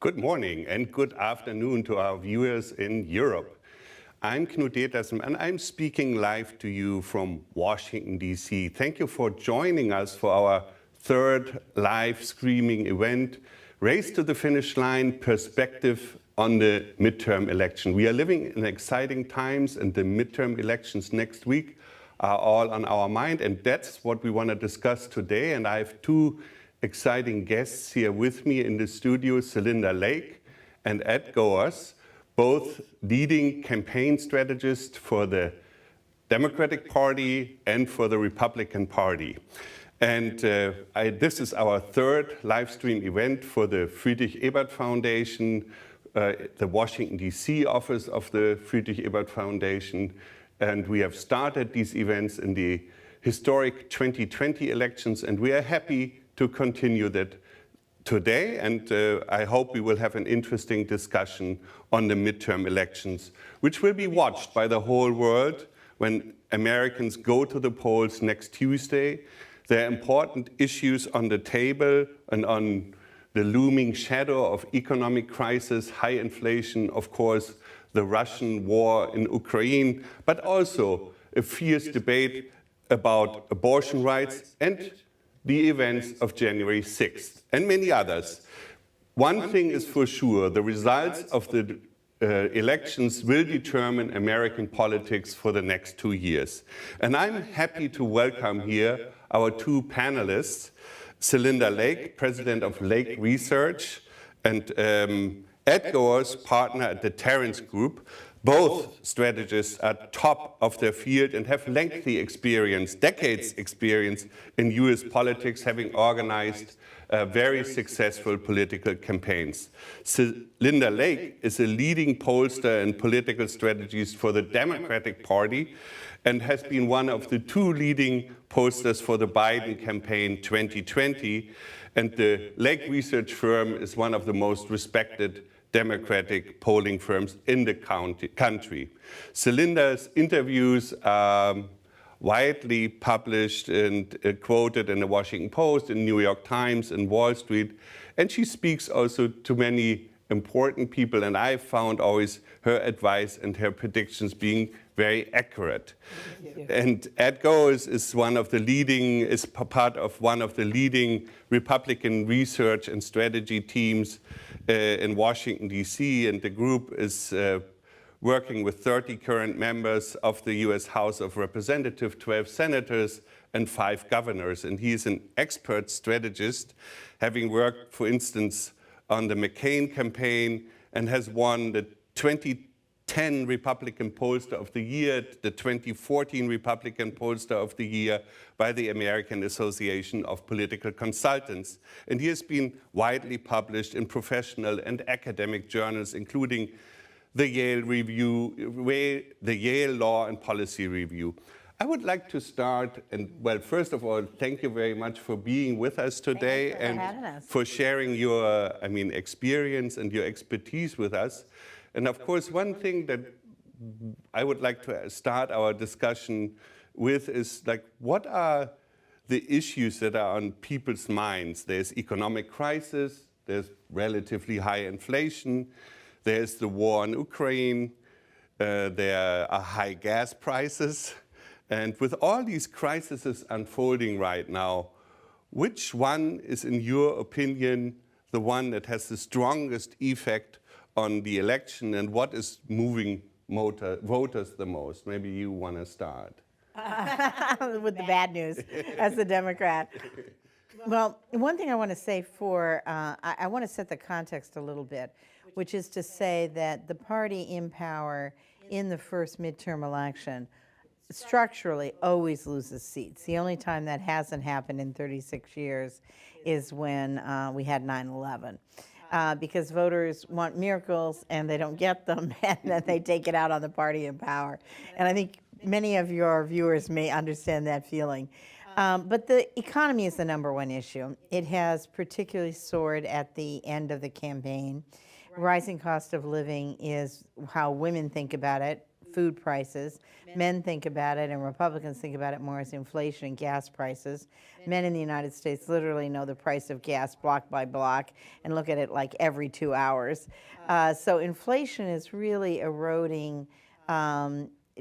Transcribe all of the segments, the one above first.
Good morning and good afternoon to our viewers in Europe. I'm Knut Dethlefsen and I'm speaking live to you from Washington, D.C. Thank you for joining us for our third live streaming event, Race to the Finish Line, Perspective on the Midterm Election. We are living in exciting times and the midterm elections next week are all on our mind, and that's what we want to discuss today. And I have two exciting guests here with me in the studio, Celinda Lake and Ed Goeas, both leading campaign strategists for the Democratic Party and for the Republican Party. And this is our third live stream event for the Friedrich Ebert Foundation, the Washington, D.C. office of the Friedrich Ebert Foundation. And we have started these events in the historic 2020 elections, and we are happy to continue that today, and I hope we will have an interesting discussion on the midterm elections, which will be watched by the whole world when Americans go to the polls next Tuesday. There are important issues on the table and on the looming shadow of economic crisis, high inflation, of course, the Russian war in Ukraine, but also a fierce debate about abortion rights and the events of January 6th, and many others. One thing is for sure, the results of the elections will determine American politics for the next 2 years. And I'm happy to welcome here our two panelists, Celinda Lake, president of Lake Research, and Ed Goeas, partner at the Tarrance Group. Both strategists are top of their field and have lengthy experience, decades experience in US politics, having organized very successful political campaigns. Celinda Lake is a leading pollster and political strategist for the Democratic Party and has been one of the two leading pollsters for the Biden campaign 2020. And the Lake Research firm is one of the most respected Democratic polling firms in the country. Celinda's interviews are widely published and quoted in the Washington Post, in New York Times, and Wall Street. And she speaks also to many important people, and I found always her advice and her predictions being very accurate. And Ed Goeas is part of one of the leading Republican research and strategy teams in Washington, D.C., and the group is working with 30 current members of the U.S. House of Representatives, 12 senators, and 5 governors. And he is an expert strategist, having worked, for instance, on the McCain campaign and has won the 2010 Republican Pollster of the Year, the 2014 Republican Pollster of the Year by the American Association of Political Consultants. And he has been widely published in professional and academic journals, including the Yale Law and Policy Review. I would like to start, and well, first of all, thank you very much for being with us today and for sharing your, experience and your expertise with us. And of course, one thing that I would like to start our discussion with is what are the issues that are on people's minds? There's economic crisis, there's relatively high inflation, there's the war in Ukraine, there are high gas prices. And with all these crises unfolding right now, which one is, in your opinion, the one that has the strongest effect on the election, and what is moving voters the most? Maybe you want to start. With the bad news, as the Democrat. Well, one thing I want to say I want to set the context a little bit, which is to say that the party in power in the first midterm election structurally always loses seats. The only time that hasn't happened in 36 years is when we had 9/11. Because voters want miracles and they don't get them, and then they take it out on the party in power. And I think many of your viewers may understand that feeling. But the economy is the #1 issue. It has particularly soared at the end of the campaign. Rising cost of living is how women think about it. food prices. Men think about it, and Republicans think about it more as inflation and gas prices. Men in the United States literally know the price of gas block by block and look at it like every 2 hours. So inflation is really eroding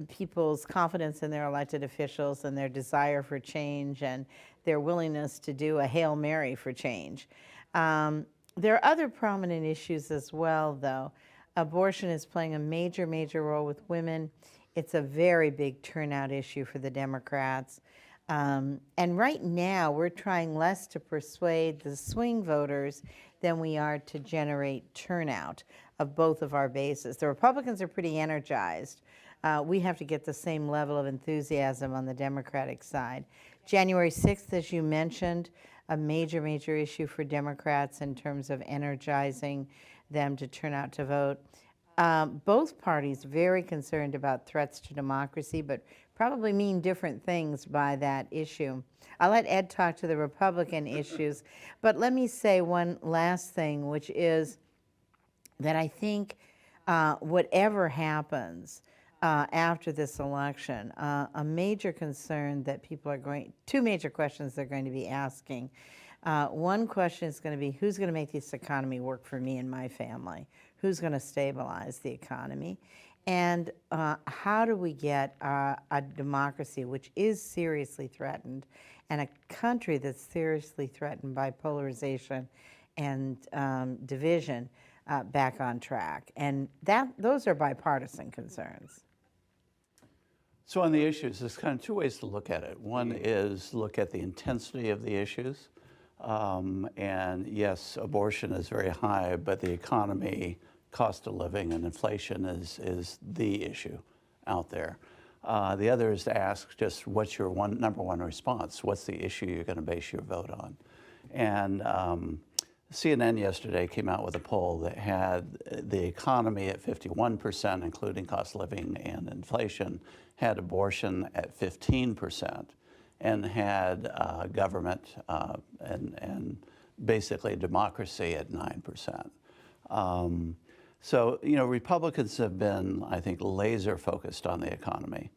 people's confidence in their elected officials and their desire for change and their willingness to do a Hail Mary for change. There are other prominent issues as well, though. Abortion is playing a major, major role with women. It's a very big turnout issue for the Democrats. And right now, we're trying less to persuade the swing voters than we are to generate turnout of both of our bases. The Republicans are pretty energized. We have to get the same level of enthusiasm on the Democratic side. January 6th, as you mentioned, a major, major issue for Democrats in terms of energizing them to turn out to vote. Both parties very concerned about threats to democracy, but probably mean different things by that issue. I'll let Ed talk to the Republican issues, but let me say one last thing, which is that I think whatever happens after this election, a major concern that people are going, two major questions they're going to be asking. One question is going to be, who's going to make this economy work for me and my family? Who's going to stabilize the economy? And how do we get a democracy which is seriously threatened and a country that's seriously threatened by polarization and division back on track? And those are bipartisan concerns. So on the issues, there's kind of two ways to look at it. One is look at the intensity of the issues. And yes, abortion is very high, but the economy, cost of living, and inflation is the issue out there. The other is to ask just what's your number one response? What's the issue you're going to base your vote on? And CNN yesterday came out with a poll that had the economy at 51%, including cost of living and inflation, had abortion at 15%, and had government and basically democracy at 9%. So, you know, Republicans have been, I think, laser focused on the economy.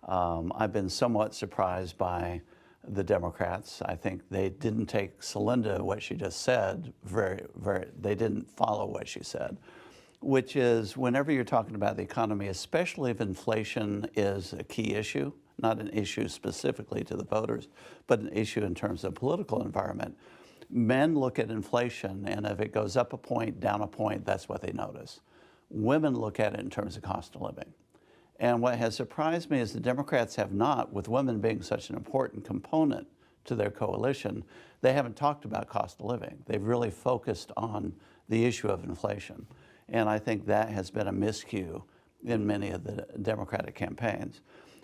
I've been somewhat surprised by the Democrats. I think they didn't take Celinda, what she just said, they didn't follow what she said, which is whenever you're talking about the economy, especially if inflation is a key issue, not an issue specifically to the voters, but an issue in terms of political environment, men look at inflation, and if it goes up a point, down a point, that's what they notice. Women look at it in terms of cost of living. And what has surprised me is the Democrats have not, with women being such an important component to their coalition, they haven't talked about cost of living. They've really focused on the issue of inflation. And I think that has been a miscue in many of the Democratic campaigns.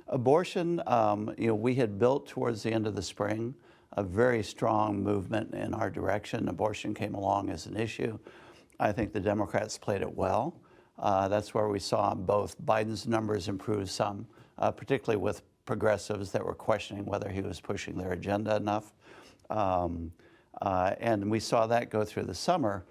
Abortion, you know, we had built towards the end of the spring a very strong movement in our direction. Abortion came along as an issue. I think the Democrats played it well. That's where we saw both Biden's numbers improve some, particularly with progressives that were questioning whether he was pushing their agenda enough. And we saw that go through the summer.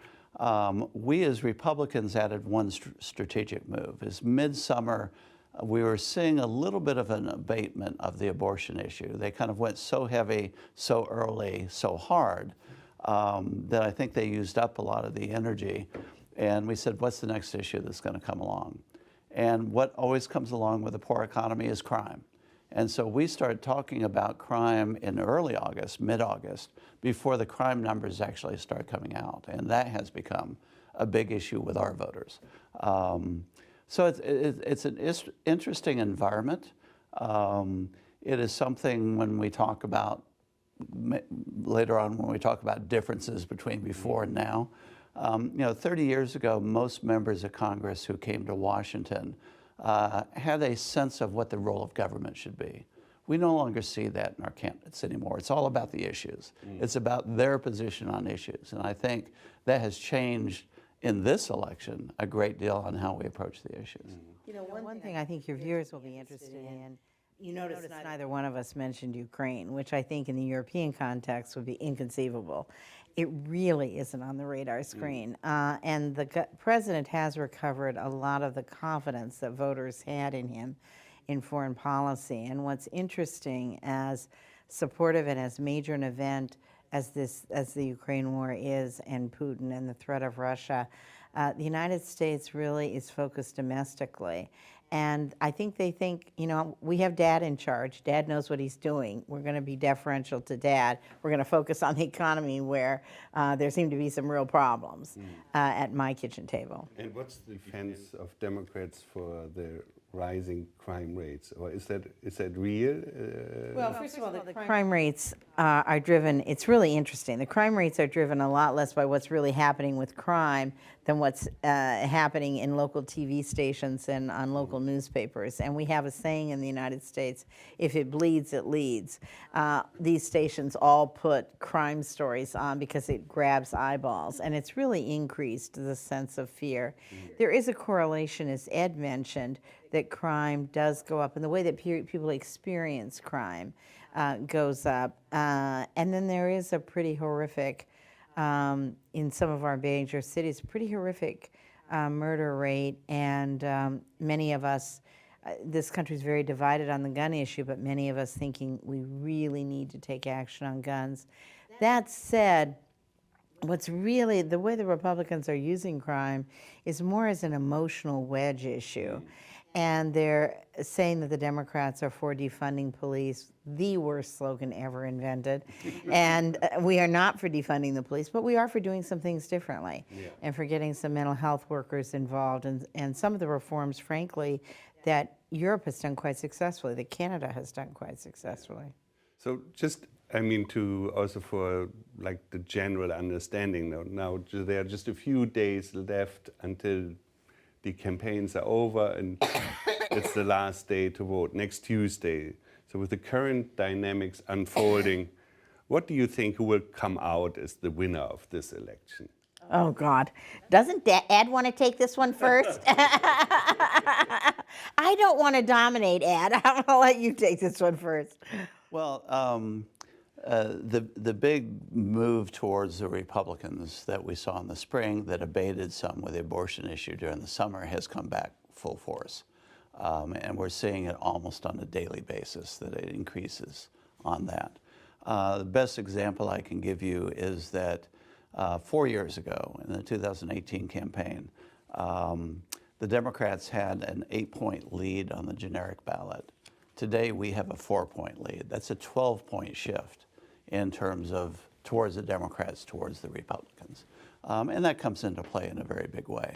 We as Republicans added one strategic move. Is midsummer, we were seeing a little bit of an abatement of the abortion issue. They kind of went so heavy, so early, so hard, that I think they used up a lot of the energy. And we said, what's the next issue that's going to come along? And what always comes along with a poor economy is crime. And so we started talking about crime in early August, mid-August, before the crime numbers actually start coming out. And that has become a big issue with our voters. So it's an interesting environment. It is something when we talk about, later on when we talk about differences between before and now, you know, 30 years ago, most members of Congress who came to Washington had a sense of what the role of government should be. We no longer see that in our candidates anymore. It's all about the issues. It's about their position on issues. And I think that has changed in this election a great deal on how we approach the issues. You know, one thing I think your viewers will be interested in, You notice neither one of us mentioned Ukraine, which I think in the European context would be inconceivable. It really isn't on the radar screen. And the president has recovered a lot of the confidence that voters had in him in foreign policy. And what's interesting, as supportive and as major an event as the Ukraine war is, and Putin and the threat of Russia, the United States really is focused domestically. And I think they think, you know, we have Dad in charge. Dad knows what he's doing. We're going to be deferential to Dad. We're going to focus on the economy, where there seem to be some real problems at my kitchen table. And what's the defense of Democrats for the rising crime rates, or is that real? Well, first of all, the crime rates are driven, it's really interesting. The crime rates are driven a lot less by what's really happening with crime than what's happening in local TV stations and on local newspapers. And we have a saying in the United States, if it bleeds, it leads. These stations all put crime stories on because it grabs eyeballs, and it's really increased the sense of fear. There is a correlation, as Ed mentioned, that crime does go up, and the way that people experience crime goes up. And then there is a pretty horrific, in some of our major cities, pretty horrific murder rate, and many of us, this country is very divided on the gun issue, but many of us thinking we really need to take action on guns. That said, what's really, the way the Republicans are using crime is more as an emotional wedge issue. And they're saying that the Democrats are for defunding police, the worst slogan ever invented. And we are not for defunding the police, but we are for doing some things differently, and for getting some mental health workers involved, and some of the reforms, frankly, that Europe has done quite successfully, that Canada has done quite successfully. So just, I mean, to also for like the general understanding now there are just a few days left until the campaigns are over, and it's the last day to vote, next Tuesday. So with the current dynamics unfolding, what do you think who will come out as the winner of this election? Oh, God. Doesn't Ed want to take this one first? I don't want to dominate, Ed. I'm going to let you take this one first. Well, the big move towards the Republicans that we saw in the spring that abated some with the abortion issue during the summer has come back full force. And we're seeing it almost on a daily basis, that it increases on that. The best example I can give you is that 4 years ago in the 2018 campaign, the Democrats had an 8-point lead on the generic ballot. Today we have a 4-point lead. That's a 12-point shift in terms of towards the Democrats, towards the Republicans. And that comes into play in a very big way.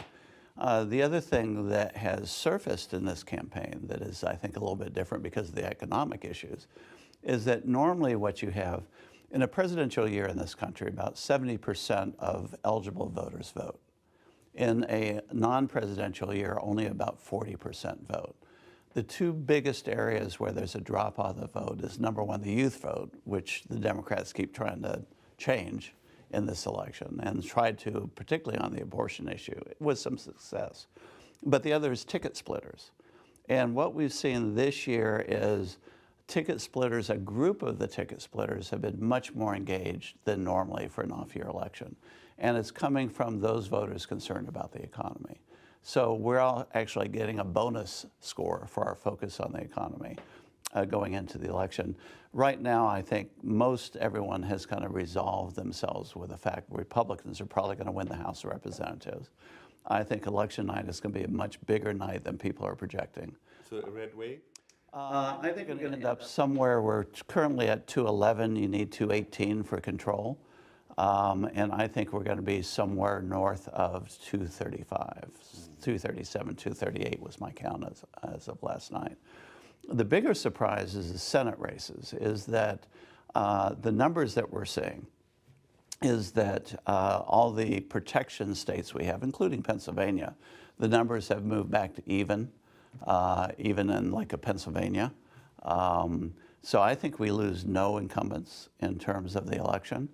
The other thing that has surfaced in this campaign that is, I think, a little bit different because of the economic issues, is that normally what you have in a presidential year in this country, about 70% of eligible voters vote. In a non-presidential year, only about 40% vote. The two biggest areas where there's a drop off the vote is, number one, the youth vote, which the Democrats keep trying to change in this election, and tried to, particularly on the abortion issue, with some success. But the other is ticket splitters. And what we've seen this year is ticket splitters, a group of the ticket splitters have been much more engaged than normally for an off-year election. And it's coming from those voters concerned about the economy. So we're all actually getting a bonus score for our focus on the economy going into the election. Right now, I think most everyone has kind of resolved themselves with the fact Republicans are probably going to win the House of Representatives. I think election night is going to be a much bigger night than people are projecting. So a red wave? I think we're going to end up somewhere. We're currently at 211. You need 218 for control. And I think we're going to be somewhere north of 235, 237, 238 was my count as of last night. The bigger surprise is the Senate races, is that the numbers that we're seeing is that all the protection states we have, including Pennsylvania, the numbers have moved back to even in like a Pennsylvania. So I think we lose no incumbents in terms of the election.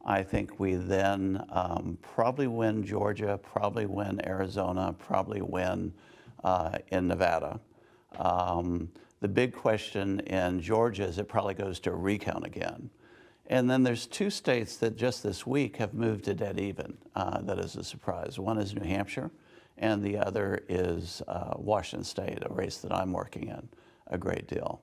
I think we then probably win Georgia, probably win Arizona, probably win in Nevada. The big question in Georgia is it probably goes to a recount again. And then there's 2 states that just this week have moved to dead even. That is a surprise. One is New Hampshire, and the other is Washington State, a race that I'm working in a great deal.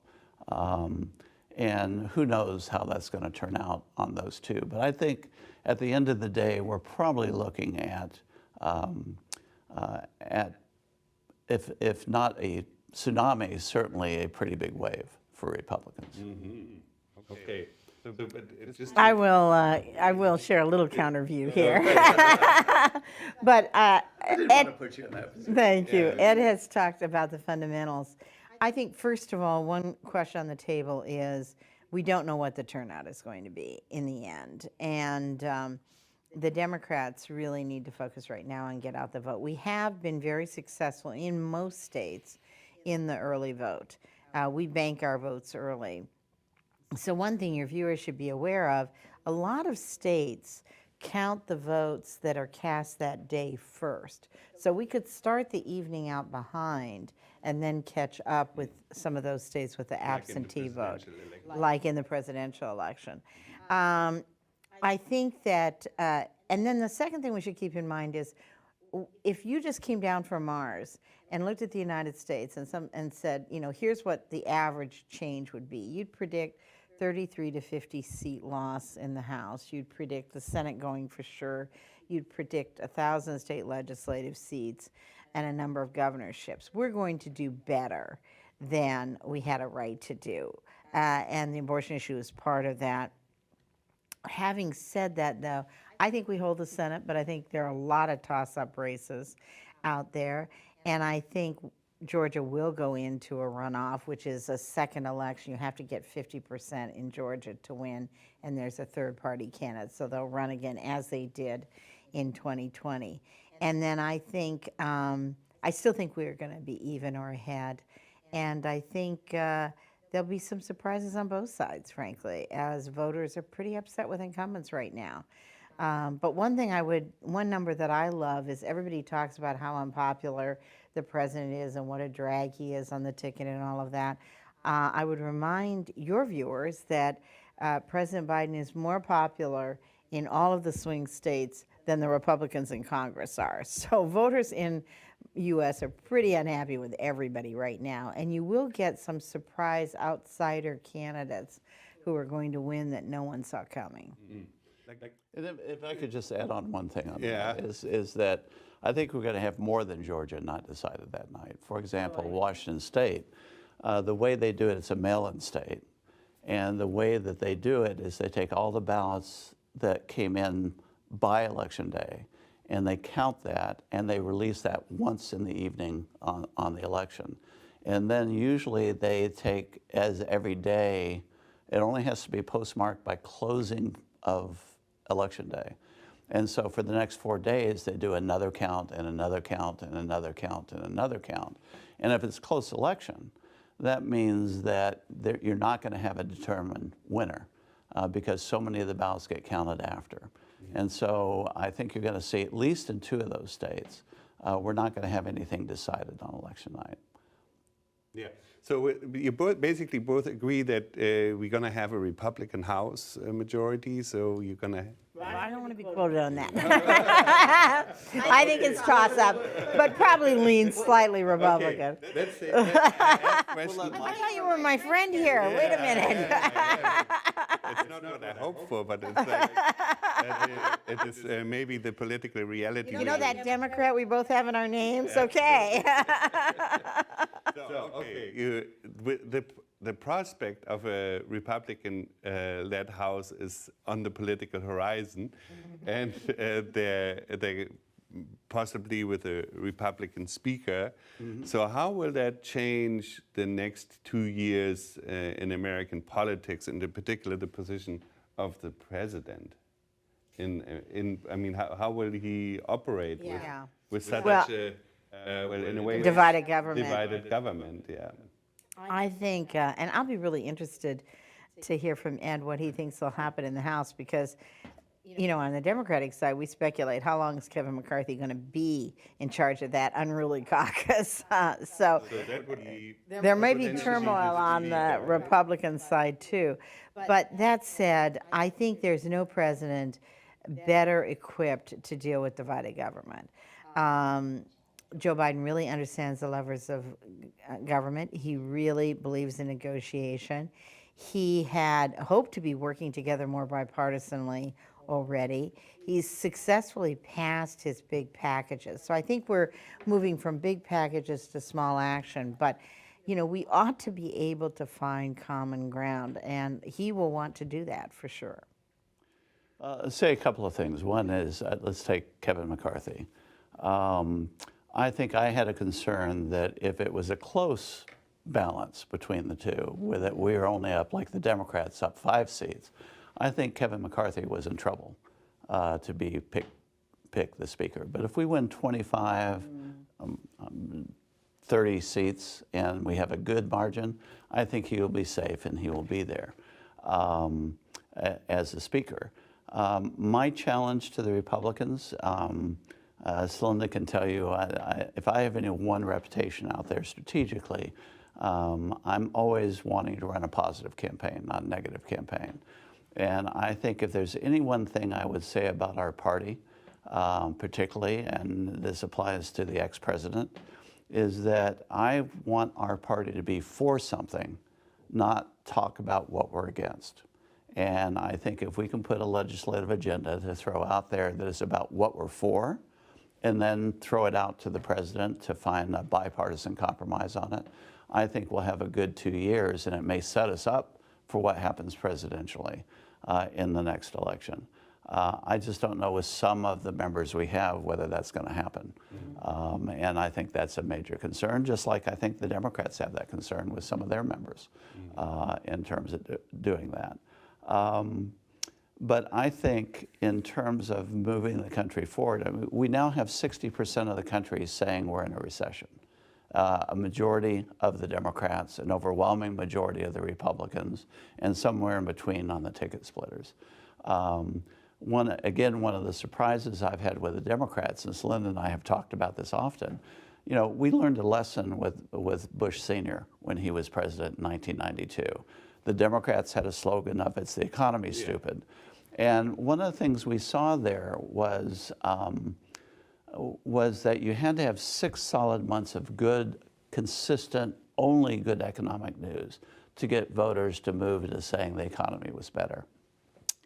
And who knows how that's going to turn out on those 2. But I think at the end of the day, we're probably looking at if not a tsunami, certainly a pretty big wave for Republicans. Mm-hmm. Okay. So, but it's just I will share a little counter view here. But I didn't Ed, want to put you in that position. thank you. Ed has talked about the fundamentals. I think, first of all, one question on the table is we don't know what the turnout is going to be in the end. And the Democrats really need to focus right now and get out the vote. We have been very successful in most states in the early vote. We bank our votes early. So one thing your viewers should be aware of, a lot of states count the votes that are cast that day first. So we could start the evening out behind and then catch up with some of those states with the absentee vote, like in the presidential election. I think that, and then the second thing we should keep in mind is, if you just came down from Mars and looked at the United States and said, you know, here's what the average change would be, you'd predict 33 to 50 seat loss in the House. You'd predict the Senate going for sure. You'd predict 1,000 state legislative seats and a number of governorships. We're going to do better than we had a right to do. And the abortion issue is part of that. Having said that, though, I think we hold the Senate, but I think there are a lot of toss-up races out there. And I think Georgia will go into a runoff, which is a second election. You have to get 50% in Georgia to win, and there's a third-party candidate. So they'll run again, as they did in 2020. And then I think, I still think we're going to be even or ahead. And I think there'll be some surprises on both sides, frankly, as voters are pretty upset with incumbents right now. But one number that I love is everybody talks about how unpopular the president is and what a drag he is on the ticket and all of that. I would remind your viewers that President Biden is more popular in all of the swing states than the Republicans in Congress are. So voters in U.S. are pretty unhappy with everybody right now, and you will get some surprise outsider candidates who are going to win that no one saw coming. like And if I could just add on one thing on Yeah. that, is that I think we're going to have more than Georgia not decided that night. For example, Washington State, the way they do it, it's a mail-in state. And the way that they do it is they take all the ballots that came in by Election Day, and they count that, and they release that once in the evening on the election. And then usually they take, as every day, it only has to be postmarked by closing of Election Day. And so for the next 4 days, they do another count and another count and another count and another count. And if it's close election, that means that you're not going to have a determined winner because so many of the ballots get counted after. And so I think you're going to see, at least in 2 of those states, we're not going to have anything decided on election night. Yeah. So you basically both agree that we're going to have a Republican House majority. So you're going to. Well, I don't want to be quoted on that. I think it's toss-up, but probably leans slightly Republican. Okay. Let's say that I thought you were my friend here. Wait a minute. It's not what I hope for, but it's like, it is maybe the political reality. You know that Democrat we both have in our names? Okay. So, okay, the prospect of a Republican-led House is on the political horizon, and they possibly with a Republican speaker. So how will that change the next 2 years in American politics, and in particular the position of the president? I mean, how will he operate with such a in a way divided government? Divided government, yeah. I think, and I'll be really interested to hear from Ed what he thinks will happen in the House, because you know, on the Democratic side, we speculate how long is Kevin McCarthy going to be in charge of that unruly caucus. So that would be there may be potentially turmoil this on week, the Republican side too. But that said, I think there's no president better equipped to deal with divided government. Joe Biden really understands the levers of government. He really believes in negotiation. He had hoped to be working together more bipartisanly already. He's successfully passed his big packages. So I think we're moving from big packages to small action. But, you know, we ought to be able to find common ground, and he will want to do that for sure. Say a couple of things. One is, let's take Kevin McCarthy. I think I had a concern that if it was a close balance between the two, with it, we were only up, like the Democrats, up 5 seats, I think Kevin McCarthy was in trouble to be pick the speaker. But if we win 25, 30 seats and we have a good margin, I think he will be safe and he will be there as the speaker. My challenge to the Republicans, Celinda can tell you, if I have any one reputation out there strategically, I'm always wanting to run a positive campaign, not a negative campaign. And I think if there's any one thing I would say about our party, particularly, and this applies to the ex-president, is that I want our party to be for something, not talk about what we're against. And I think if we can put a legislative agenda to throw out there that is about what we're for, and then throw it out to the president to find a bipartisan compromise on it, I think we'll have a good 2 years, and it may set us up for what happens presidentially in the next election. I just don't know with some of the members we have whether that's going to happen. And I think that's a major concern, just like I think the Democrats have that concern with some of their members in terms of doing that. But I think in terms of moving the country forward, I mean, we now have 60% of the country saying we're in a recession. A majority of the Democrats, an overwhelming majority of the Republicans, and somewhere in between on the ticket splitters. One of the surprises I've had with the Democrats, and Celinda and I have talked about this often, you know, we learned a lesson with Bush Sr. when he was president in 1992. The Democrats had a slogan of, "It's the economy, stupid." And one of the things we saw there was that you had to have 6 solid months of good, consistent, only good economic news to get voters to move into saying the economy was better.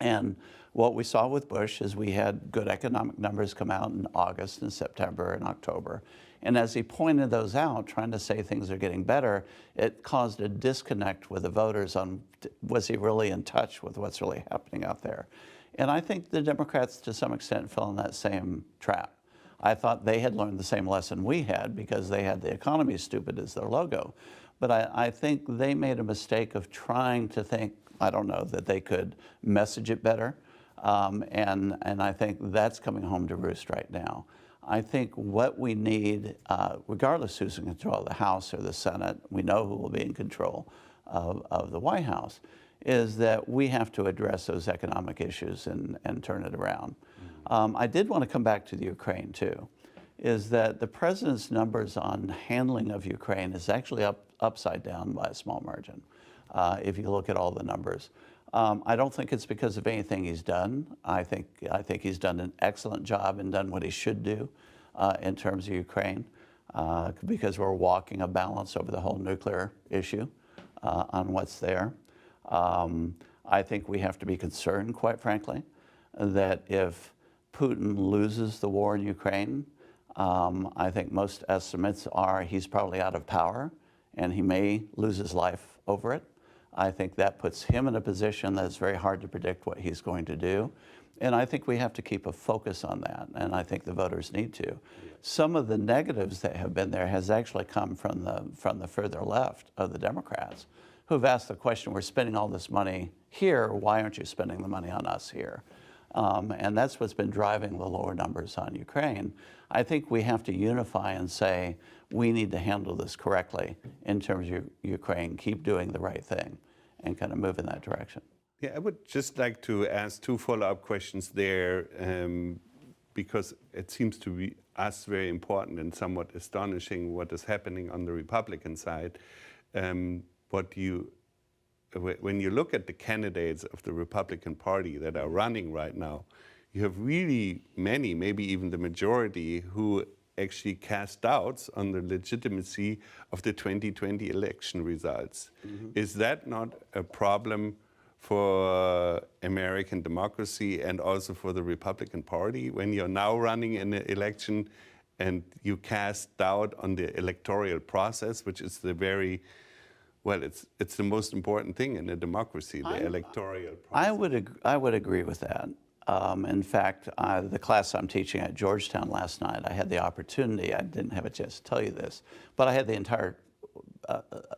And what we saw with Bush is we had good economic numbers come out in August and September and October. And as he pointed those out, trying to say things are getting better, it caused a disconnect with the voters on, was he really in touch with what's really happening out there? And I think the Democrats, to some extent, fell in that same trap. I thought they had learned the same lesson we had because they had the economy stupid as their logo. But I think they made a mistake of trying to think, I don't know, that they could message it better. And I think that's coming home to roost right now. I think what we need, regardless who's in control of the House or the Senate, we know who will be in control of the White House, is that we have to address those economic issues and turn it around. I did want to come back to the Ukraine too, is that the president's numbers on handling of Ukraine is actually upside down by a small margin, if you look at all the numbers. I don't think it's because of anything he's done. I think he's done an excellent job and done what he should do in terms of Ukraine, because we're walking a balance over the whole nuclear issue on what's there. I think we have to be concerned, quite frankly, that if Putin loses the war in Ukraine, I think most estimates are he's probably out of power and he may lose his life over it. I think that puts him in a position that's very hard to predict what he's going to do. And I think we have to keep a focus on that, and I think the voters need to. Some of the negatives that have been there has actually come from the further left of the Democrats, who've asked the question, we're spending all this money here, why aren't you spending the money on us here? And that's what's been driving the lower numbers on Ukraine. I think we have to unify and say, we need to handle this correctly in terms of Ukraine, keep doing the right thing, and kind of move in that direction. Yeah, I would just like to ask two follow-up questions there, because it seems to be us very important and somewhat astonishing what is happening on the Republican side. When you look at the candidates of the Republican Party that are running right now, you have really many, maybe even the majority, who actually cast doubts on the legitimacy of the 2020 election results. Is that not a problem for American democracy and also for the Republican Party when you're now running in an election and you cast doubt on the electoral process, which is the very, well, it's the most important thing in a democracy, the electoral process. I would agree with that. In fact, the class I'm teaching at Georgetown last night, I had the opportunity, I didn't have a chance to tell you this, but I had the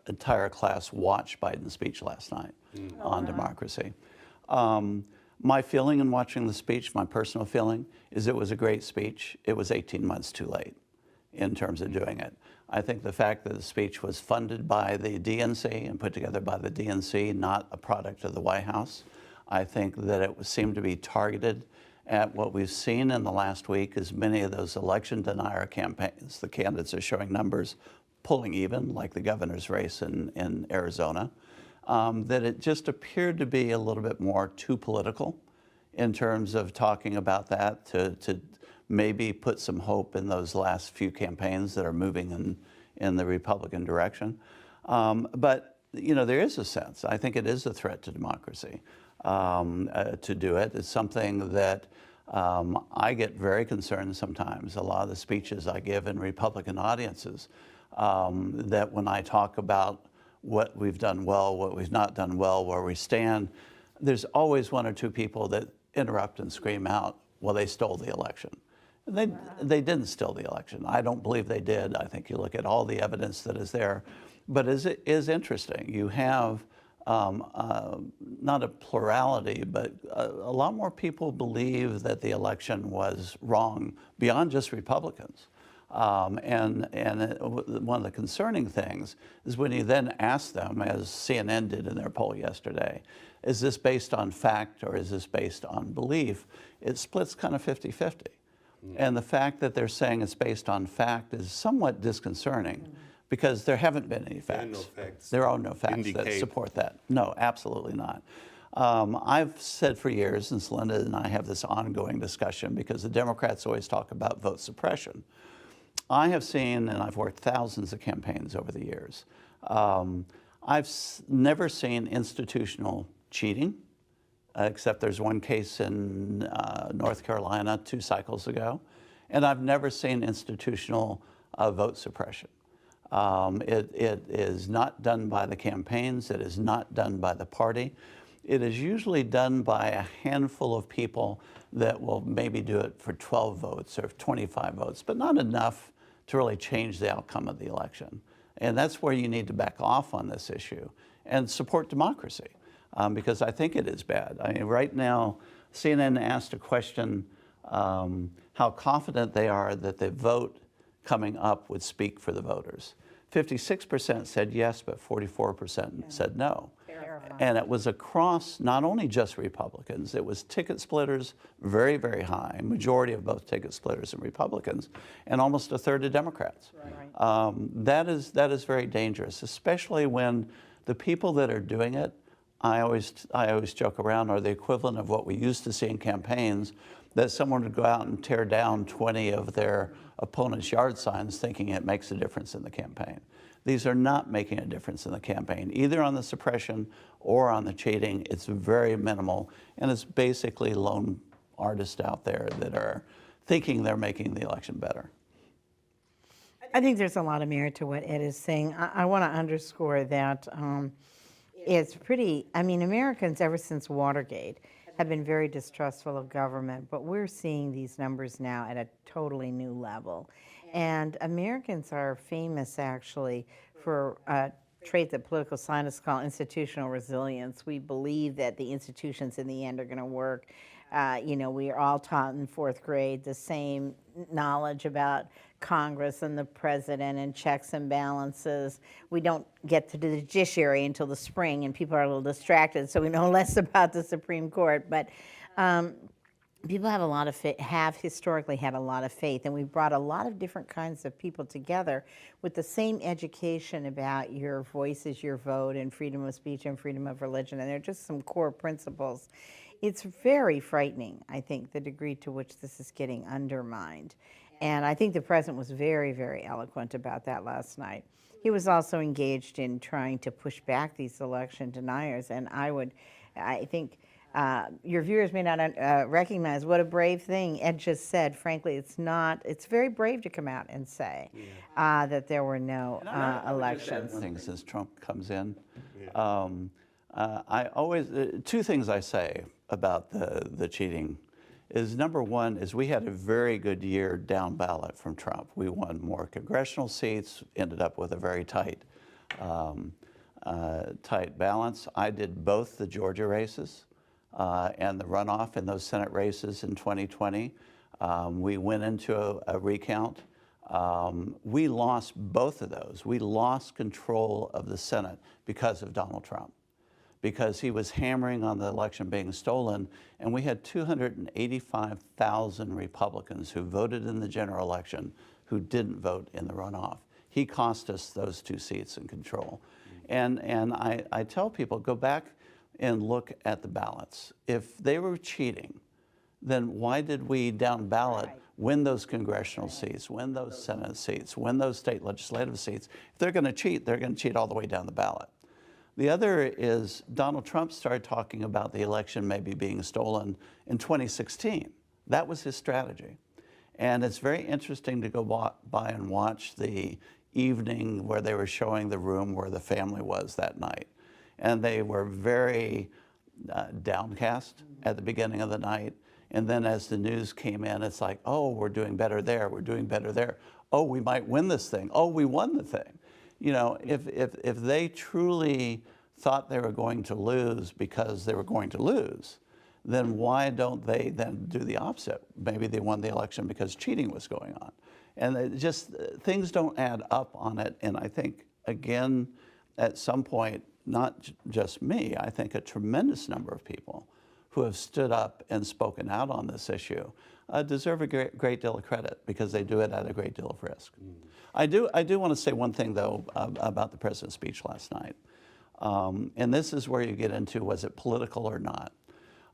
entire class watch Biden's speech last night on democracy. My feeling in watching the speech, my personal feeling, is it was a great speech. It was 18 months too late in terms of doing it. I think the fact that the speech was funded by the DNC and put together by the DNC, not a product of the White House, I think that it seemed to be targeted at what we've seen in the last week is many of those election denier campaigns. The candidates are showing numbers pulling even, like the governor's race in Arizona, that it just appeared to be a little bit more too political in terms of talking about that to maybe put some hope in those last few campaigns that are moving in the Republican direction. But you know, there is a sense, I think it is a threat to democracy to do it. It's something that I get very concerned sometimes. A lot of the speeches I give in Republican audiences, that when I talk about what we've done well, what we've not done well, where we stand, there's always one or two people that interrupt and scream out, well, they stole the election. They didn't steal the election. I don't believe they did. I think you look at all the evidence that is there. But it is interesting. You have not a plurality, but a lot more people believe that the election was wrong beyond just Republicans. And one of the concerning things is when you then ask them, as CNN did in their poll yesterday, is this based on fact or is this based on belief? It splits kind of 50-50. And the fact that they're saying it's based on fact is somewhat disconcerting because there haven't been any facts. There are no facts that support that. No, absolutely not. I've said for years, and Celinda and I have this ongoing discussion because the Democrats always talk about vote suppression. I have seen, and I've worked thousands of campaigns over the years, I've never seen institutional cheating, except there's one case in North Carolina 2 cycles ago, and I've never seen institutional vote suppression. It is not done by the campaigns, it is not done by the party. It is usually done by a handful of people that will maybe do it for 12 votes or 25 votes, but not enough to really change the outcome of the election. And that's where you need to back off on this issue and support democracy, because I think it is bad. I mean, right now, CNN asked a question, how confident they are that the vote coming up would speak for the voters. 56% said yes, but 44% said no. And it was across not only just Republicans, it was ticket splitters, very, very high, majority of both ticket splitters and Republicans, and almost a third of Democrats. That is very dangerous, especially when the people that are doing it, I always joke around, are the equivalent of what we used to see in campaigns, that someone would go out and tear down 20 of their opponent's yard signs thinking it makes a difference in the campaign. These are not making a difference in the campaign, either on the suppression or on the cheating. It's very minimal, and it's basically lone artists out there that are thinking they're making the election better. I think there's a lot of merit to what Ed is saying. I want to underscore that it's pretty, I mean, Americans ever since Watergate have been very distrustful of government, but we're seeing these numbers now at a totally new level. And Americans are famous, actually, for trait that political scientists call institutional resilience. We believe that the institutions in the end are going to work. We are all taught in fourth grade the same knowledge about Congress and the president and checks and balances. We don't get to the judiciary until the spring, and people are a little distracted, so we know less about the Supreme Court. But people have a lot of have historically had a lot of faith, and we've brought a lot of different kinds of people together with the same education about your voice is your vote and freedom of speech and freedom of religion, and they're just some core principles. It's very frightening, I think, the degree to which this is getting undermined. And I think the president was very, very eloquent about that last night. He was also engaged in trying to push back these election deniers, and I think your viewers may not recognize what a brave thing Ed just said. Frankly, it's very brave to come out and say that there were no elections. One thing since Trump comes in, I always, two things I say about the cheating is, number one is we had a very good year down ballot from Trump. We won more congressional seats, ended up with a very tight balance. I did both the Georgia races and the runoff in those Senate races in 2020. We went into a recount. We lost both of those. We lost control of the Senate because of Donald Trump, because he was hammering on the election being stolen, and we had 285,000 Republicans who voted in the general election who didn't vote in the runoff. He cost us those 2 seats in control. And I tell people, go back and look at the ballots. If they were cheating, then why did we down ballot win those congressional seats, win those Senate seats, win those state legislative seats? If they're going to cheat all the way down the ballot. The other is Donald Trump started talking about the election maybe being stolen in 2016. That was his strategy. And it's very interesting to go by and watch the evening where they were showing the room where the family was that night. And they were very downcast at the beginning of the night. And then as the news came in, it's like, oh, we're doing better there, we're doing better there. Oh, we might win this thing. Oh, we won the thing. You know, if they truly thought they were going to lose because they were going to lose, then why don't they then do the opposite? Maybe they won the election because cheating was going on. And it just, things don't add up on it. And I think, again, at some point, not just me, I think a tremendous number of people who have stood up and spoken out on this issue deserve a great deal of credit, because they do it at a great deal of risk. I do want to say one thing, though, about the president's speech last night. And this is where you get into, was it political or not?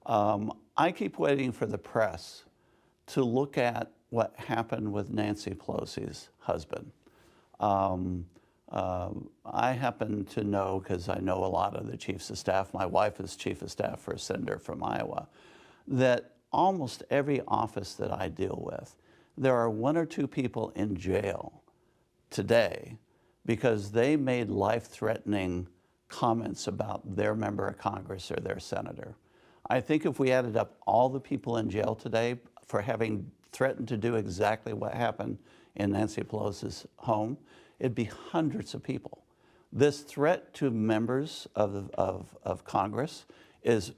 I keep waiting for the press to look at what happened with Nancy Pelosi's husband. I happen to know, because I know a lot of the chiefs of staff, my wife is chief of staff for a senator from Iowa, that almost every office that I deal with, there are 1 or 2 people in jail today because they made life-threatening comments about their member of Congress or their senator. I think if we added up all the people in jail today for having threatened to do exactly what happened in Nancy Pelosi's home, it'd be hundreds of people. This threat to members of Congress is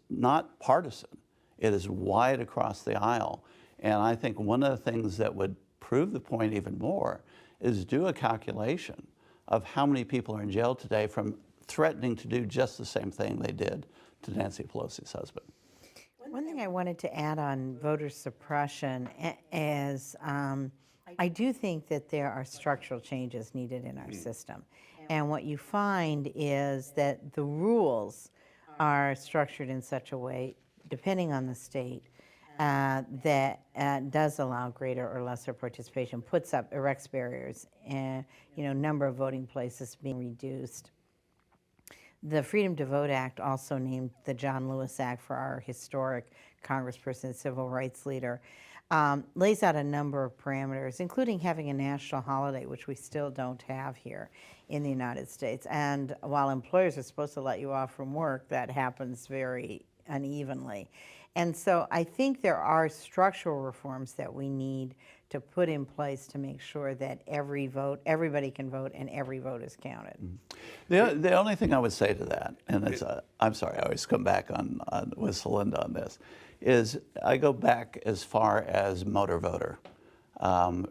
not partisan. It is wide across the aisle. And I think one of the things that would prove the point even more is do a calculation of how many people are in jail today from threatening to do just the same thing they did to Nancy Pelosi's husband. One thing I wanted to add on voter suppression is I do think that there are structural changes needed in our system. And what you find is that the rules are structured in such a way, depending on the state, that does allow greater or lesser participation, erects barriers, and number of voting places being reduced. The Freedom to Vote Act, also named the John Lewis Act for our historic congressperson and civil rights leader, lays out a number of parameters, including having a national holiday, which we still don't have here in the United States. And while employers are supposed to let you off from work, that happens very unevenly. And so I think there are structural reforms that we need to put in place to make sure that everybody can vote and every vote is counted. The only thing I would say to that, and it's, I'm sorry, I always come back on with Celinda on this, is I go back as far as motor voter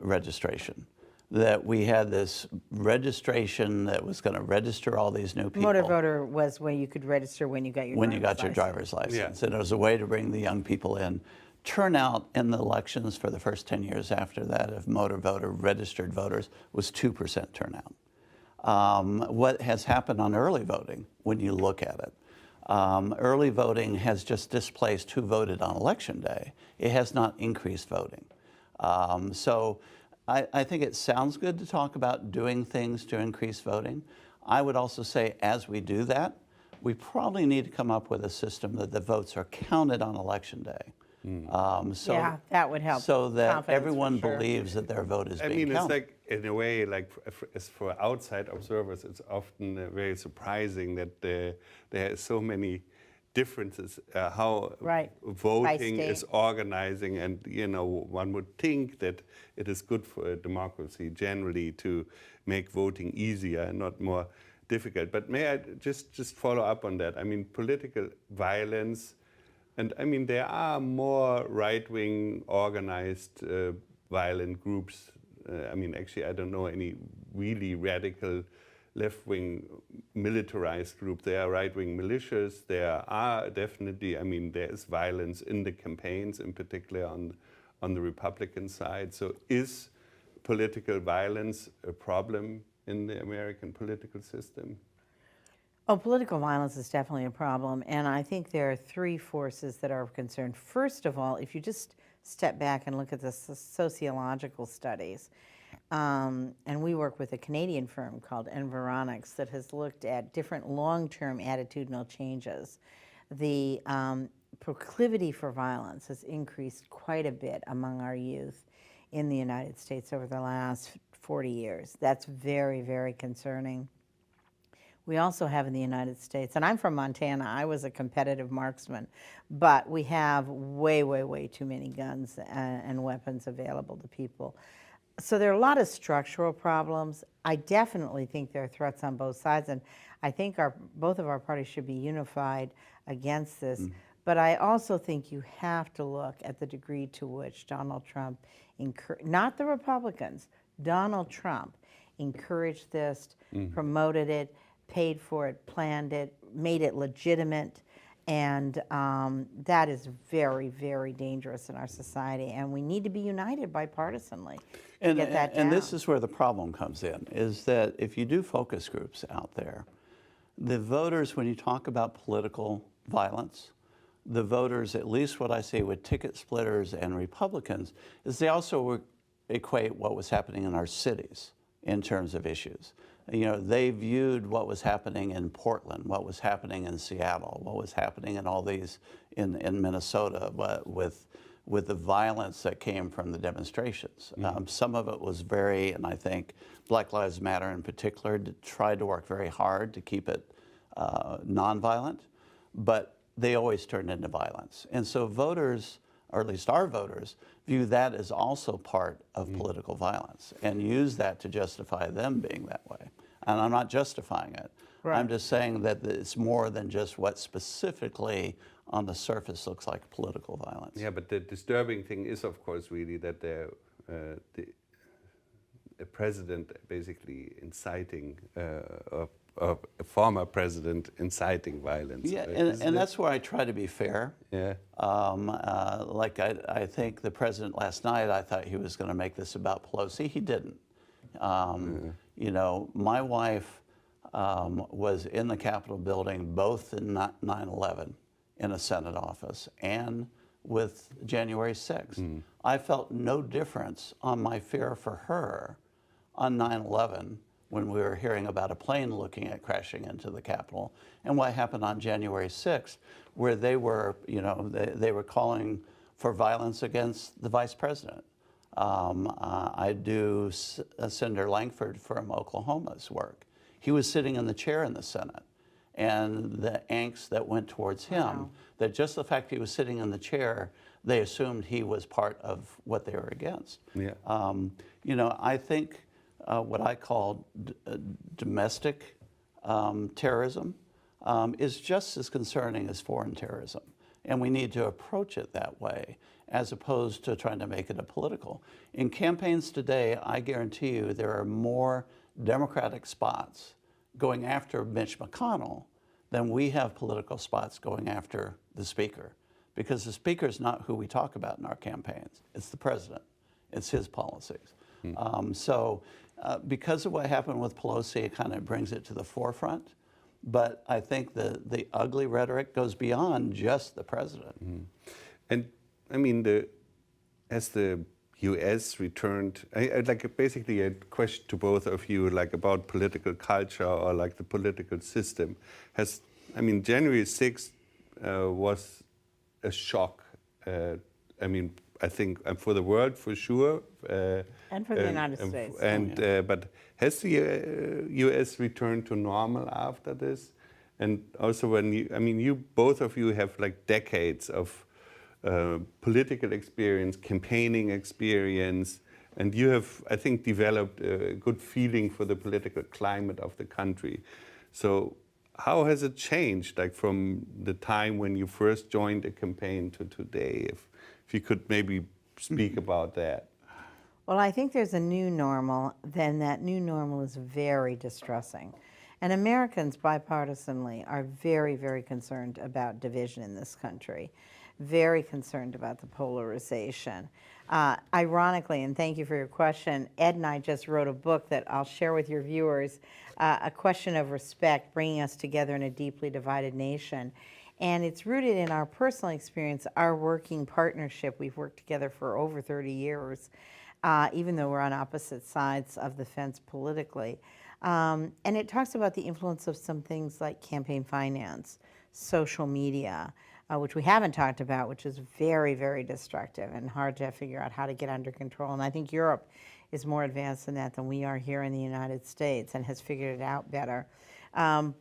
registration. That we had this registration that was going to register all these new people. Motor voter was when you could register when you got your driver's license. License. And it was a way to bring the young people in. Turnout in the elections for the first 10 years after that of motor voter registered voters was 2% turnout. What has happened on early voting, when you look at it, early voting has just displaced who voted on election day. It has not increased voting. So I think it sounds good to talk about doing things to increase voting. I would also say as we do that, we probably need to come up with a system that the votes are counted on election day. Yeah, that would help. So that confidence, everyone for sure. believes that their vote is being counted. It's like, in a way, like as for outside observers, it's often very surprising that there are so many differences how voting is organizing, and one would think that it is good for a democracy generally to make voting easier and not more difficult. But may I just follow up on that? I mean, political violence, and I mean there are more right-wing organized violent groups. I mean, actually, I don't know any really radical left-wing militarized group. There are right-wing militias. There are definitely, I mean, there is violence in the campaigns, in particular on the Republican side. So is political violence a problem in the American political system? Oh, political violence is definitely a problem, and I think there are three forces that are of concern. First of all, if you just step back and look at the sociological studies, and we work with a Canadian firm called Environics that has looked at different long-term attitudinal changes. The proclivity for violence has increased quite a bit among our youth in the United States over the last 40 years. That's very, very concerning. We also have in the United States, and I'm from Montana, I was a competitive marksman, but we have way, way, way too many guns and weapons available to people. So there are a lot of structural problems. I definitely think there are threats on both sides, and I think both of our parties should be unified against this. But I also think you have to look at the degree to which Donald Trump, not the Republicans, Donald Trump encouraged this, promoted it, paid for it, planned it, made it legitimate, and that is very, very dangerous in our society, and we need to be united bipartisanly to get that down. And this is where the problem comes in, is that if you do focus groups out there, the voters, when you talk about political violence, the voters, at least what I see with ticket splitters and Republicans, is they also equate what was happening in our cities in terms of issues. You know, they viewed what was happening in Portland, what was happening in Seattle, what was happening in all these in Minnesota with the violence that came from the demonstrations. Some of it was very, and I think Black Lives Matter in particular tried to work very hard to keep it nonviolent, but they always turned into violence. And so voters, or at least our voters, view that as also part of political violence and use that to justify them being that way. And I'm not justifying it. Right. I'm just saying that it's more than just what specifically on the surface looks like political violence. Yeah, but the disturbing thing is, of course, really that the president basically inciting a former president inciting violence. Yeah, and that's where I try to be fair. Yeah. Like I think the president last night, I thought he was going to make this about Pelosi. He didn't. You know, my wife was in the Capitol building both in 9/11 in a Senate office and with January 6th. I felt no difference on my fear for her on 9/11 when we were hearing about a plane looking at crashing into the Capitol, and what happened on January 6th, where they were, you know, they were calling for violence against the vice president. I do Senator Langford from Oklahoma's work. He was sitting in the chair in the Senate, and the angst that went towards him, Wow. that just the fact he was sitting in the chair, they assumed he was part of what they were against. Yeah. You know, I think what I call domestic terrorism is just as concerning as foreign terrorism. And we need to approach it that way, as opposed to trying to make it a political. In campaigns today, I guarantee you there are more Democratic spots going after Mitch McConnell than we have political spots going after the Speaker. Because the Speaker is not who we talk about in our campaigns. It's the President. It's his policies. Because of what happened with Pelosi, it kind of brings it to the forefront. But I think the ugly rhetoric goes beyond just the President. And I mean, as the U.S. returned, I'd like basically a question to both of you, like about political culture or like the political system. I mean, January 6th was a shock. I mean, I think for the world for sure. And for the United States. But has the U.S. returned to normal after this? And also, when both of you have like decades of political experience, campaigning experience, and you have, I think, developed a good feeling for the political climate of the country. So how has it changed, like from the time when you first joined a campaign to today? If you could maybe speak about that. Well, I think there's a new normal, then that new normal is very distressing. And Americans, bipartisanly, are very, very concerned about division in this country, very concerned about the polarization. Ironically, and thank you for your question, Ed and I just wrote a book that I'll share with your viewers, A Question of Respect, Bringing Us Together in a Deeply Divided Nation. And it's rooted in our personal experience, our working partnership. We've worked together for over 30 years, even though we're on opposite sides of the fence politically. And it talks about the influence of some things like campaign finance, social media, which we haven't talked about, which is very, very destructive and hard to figure out how to get under control. And I think Europe is more advanced in that than we are here in the United States and has figured it out better. And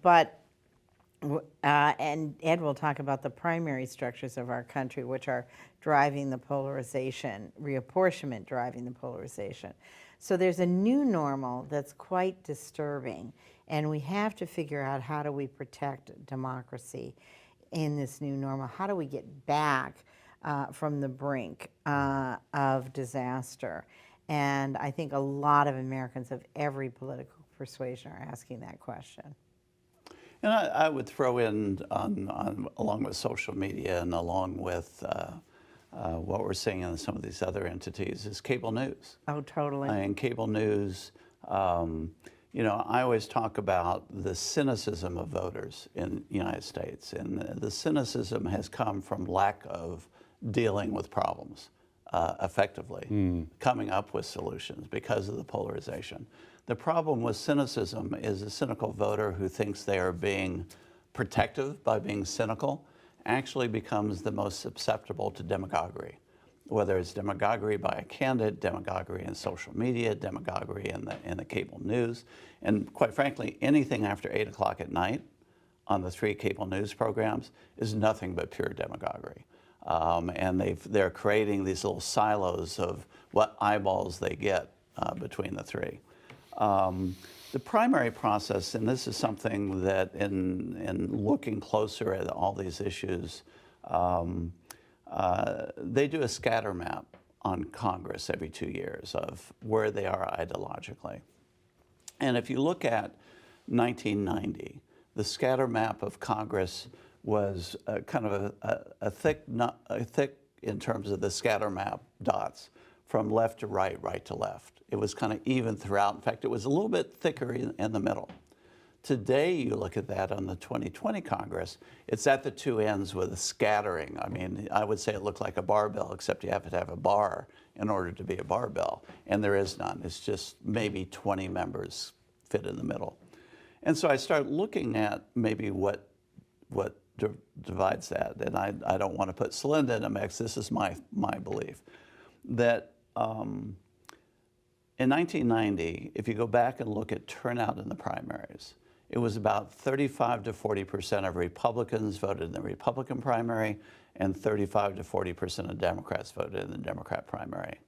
Ed will talk about the primary structures of our country, which are driving the polarization, reapportionment driving the polarization. So there's a new normal that's quite disturbing, and we have to figure out how do we protect democracy in this new normal. How do we get back from the brink of disaster? And I think a lot of Americans of every political persuasion are asking that question. And I would throw in, along with social media and along with what we're seeing in some of these other entities, is cable news. Oh, totally. And cable news, you know, I always talk about the cynicism of voters in the United States. And the cynicism has come from lack of dealing with problems effectively, coming up with solutions because of the polarization. The problem with cynicism is a cynical voter who thinks they are being protective by being cynical actually becomes the most susceptible to demagoguery, whether it's demagoguery by a candidate, demagoguery in social media, demagoguery in the cable news, and quite frankly, anything after 8 o'clock at night on the 3 cable news programs is nothing but pure demagoguery. And they're creating these little silos of what eyeballs they get between the 3. The primary process, and this is something that in looking closer at all these issues, they do a scatter map on Congress every 2 years of where they are ideologically. And if you look at 1990, the scatter map of Congress was kind of a thick in terms of the scatter map dots, from left to right, right to left. It was kind of even throughout. In fact, it was a little bit thicker in the middle. Today, you look at that on the 2020 Congress, it's at the 2 ends with a scattering. I mean, I would say it looked like a barbell, except you have to have a bar in order to be a barbell. And there is none. It's just maybe 20 members fit in the middle. And so I start looking at maybe what divides that. And I don't want to put Celinda in a mix. This is my belief. That in 1990, if you go back and look at turnout in the primaries, it was about 35 to 40% of Republicans voted in the Republican primary, and 35 to 40% of Democrats voted in the Democrat primary.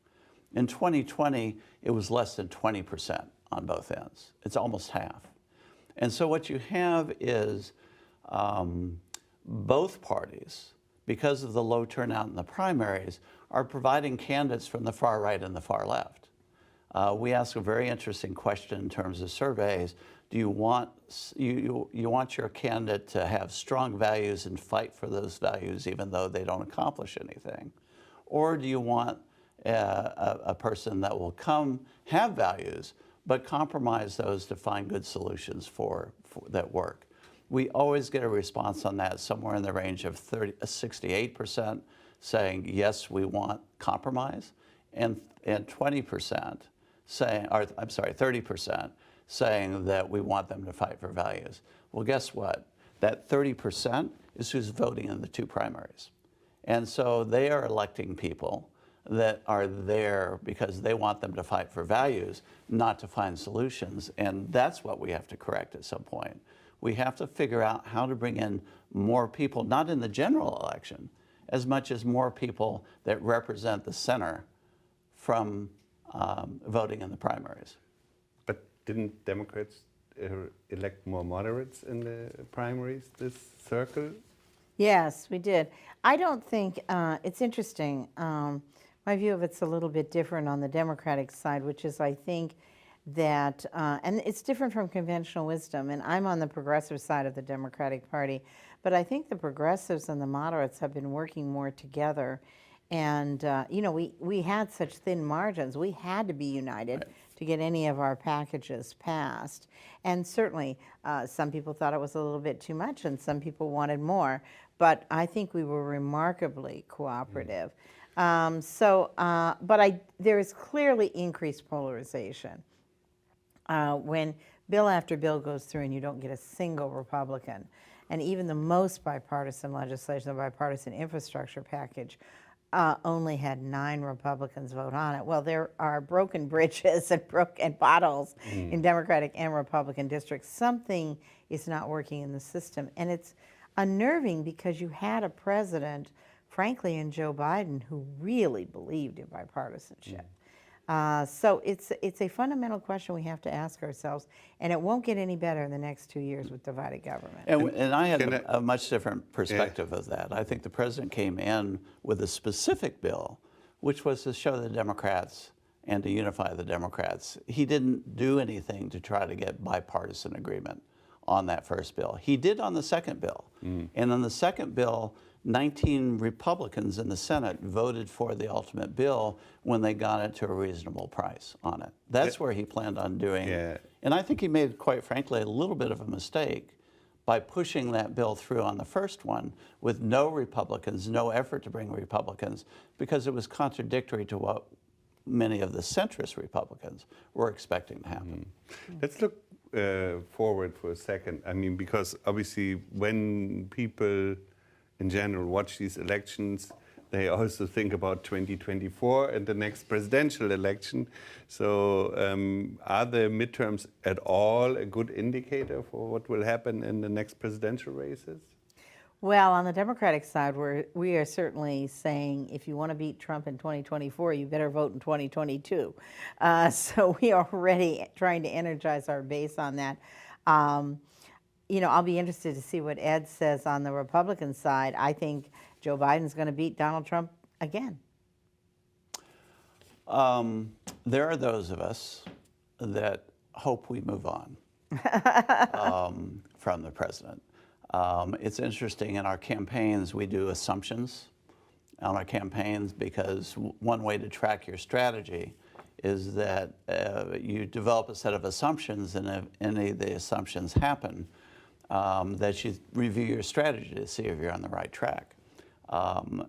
In 2020, it was less than 20% on both ends. It's almost half. And so what you have is both parties, because of the low turnout in the primaries, are providing candidates from the far right and the far left. We ask a very interesting question in terms of surveys. Do you want your candidate to have strong values and fight for those values even though they don't accomplish anything? Or do you want a person that will have values but compromise those to find good solutions that work? We always get a response on that somewhere in the range of 68% saying, yes, we want compromise, and 20% saying, or I'm sorry, 30% saying that we want them to fight for values. Well, guess what? That 30% is who's voting in the two primaries. And so they are electing people that are there because they want them to fight for values, not to find solutions. And that's what we have to correct at some point. We have to figure out how to bring in more people, not in the general election, as much as more people that represent the center from voting in the primaries. But didn't Democrats elect more moderates in the primaries this circle? Yes, we did. I don't think, it's interesting. My view of it's a little bit different on the Democratic side, which is I think that, and it's different from conventional wisdom, and I'm on the progressive side of the Democratic Party, but I think the progressives and the moderates have been working more together. And, you know, we had such thin margins. We had to be united to get any of our packages passed. And certainly, some people thought it was a little bit too much, and some people wanted more. But I think we were remarkably cooperative. There is clearly increased polarization. When bill after bill goes through and you don't get a single Republican, and even the most bipartisan legislation, the bipartisan infrastructure package, only had 9 Republicans vote on it. Well, there are broken bridges and broken potholes in Democratic and Republican districts. Something is not working in the system. And it's unnerving because you had a president, frankly, in Joe Biden, who really believed in bipartisanship. So it's a fundamental question we have to ask ourselves, and it won't get any better in the next 2 years with divided government. And I had a much different perspective of that. I think the president came in with a specific bill, which was to show the Democrats and to unify the Democrats. He didn't do anything to try to get bipartisan agreement on that first bill. He did on the second bill. And on the second bill, 19 Republicans in the Senate voted for the ultimate bill when they got it to a reasonable price on it. That's where he planned on doing. And I think he made, quite frankly, a little bit of a mistake by pushing that bill through on the first one with no Republicans, no effort to bring Republicans, because it was contradictory to what many of the centrist Republicans were expecting to happen. Let's look forward for a second. I mean, because obviously when people in general watch these elections, they also think about 2024 and the next presidential election. So are the midterms at all a good indicator for what will happen in the next presidential races? Well, on the Democratic side, we are certainly saying if you want to beat Trump in 2024, you better vote in 2022. So we are already trying to energize our base on that. You know, I'll be interested to see what Ed says on the Republican side. I think Joe Biden's going to beat Donald Trump again. There are those of us that hope we move on from the president. It's interesting, in our campaigns, we do assumptions on our campaigns because one way to track your strategy is that you develop a set of assumptions, and if any of the assumptions happen, that you review your strategy to see if you're on the right track,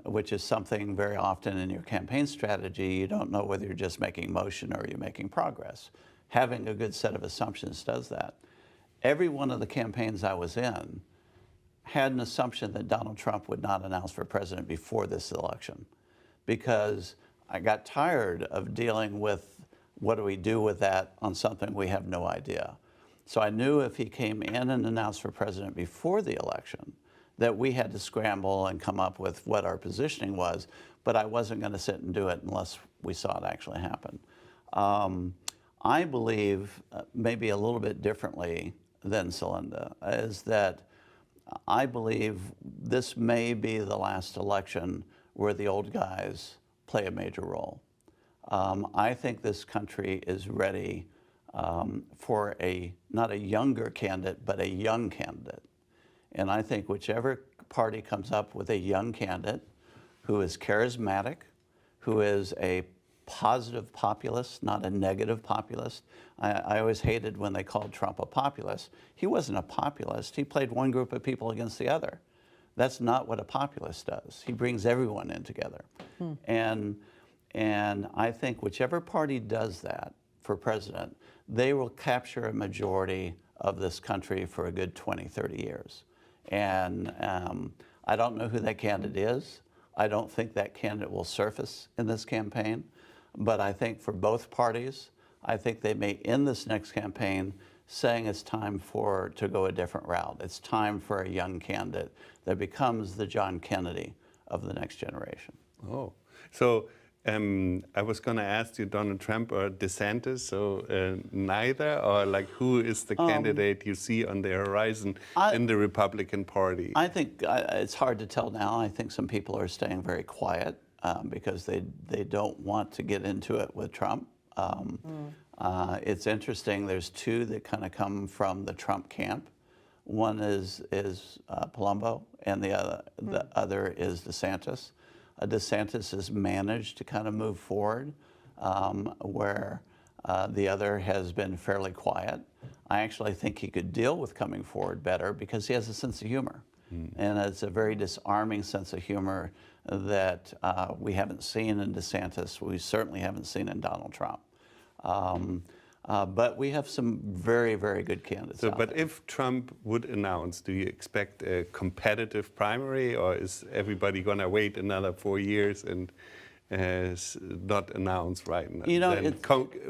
which is something very often in your campaign strategy, you don't know whether you're just making motion or you're making progress. Having a good set of assumptions does that. Every one of the campaigns I was in had an assumption that Donald Trump would not announce for president before this election, because I got tired of dealing with what do we do with that on something we have no idea. So I knew if he came in and announced for president before the election that we had to scramble and come up with what our positioning was, but I wasn't going to sit and do it unless we saw it actually happen. I believe, maybe a little bit differently than Celinda, is that I believe this may be the last election where the old guys play a major role. I think this country is ready for not a younger candidate, but a young candidate. And I think whichever party comes up with a young candidate who is charismatic, who is a positive populist, not a negative populist. I always hated when they called Trump a populist. He wasn't a populist. He played one group of people against the other. That's not what a populist does. He brings everyone in together. And I think whichever party does that for president, they will capture a majority of this country for a good 20, 30 years. And I don't know who that candidate is. I don't think that candidate will surface in this campaign. But I think for both parties, I think they may end this next campaign saying it's time to go a different route. It's time for a young candidate that becomes the John Kennedy of the next generation. Oh, so I was going to ask you Donald Trump or DeSantis, so neither, or like who is the candidate you see on the horizon in the Republican Party? I think it's hard to tell now. I think some people are staying very quiet because they don't want to get into it with Trump. It's interesting, there's two that kind of come from the Trump camp. One is Palumbo, and the other is DeSantis. DeSantis has managed to kind of move forward where the other has been fairly quiet. I actually think he could deal with coming forward better because he has a sense of humor. And it's a very disarming sense of humor that we haven't seen in DeSantis. We certainly haven't seen in Donald Trump. But we have some very, very good candidates out but there. if Trump would announce, do you expect a competitive primary, or is everybody going to wait another 4 years and not announce right now? You know,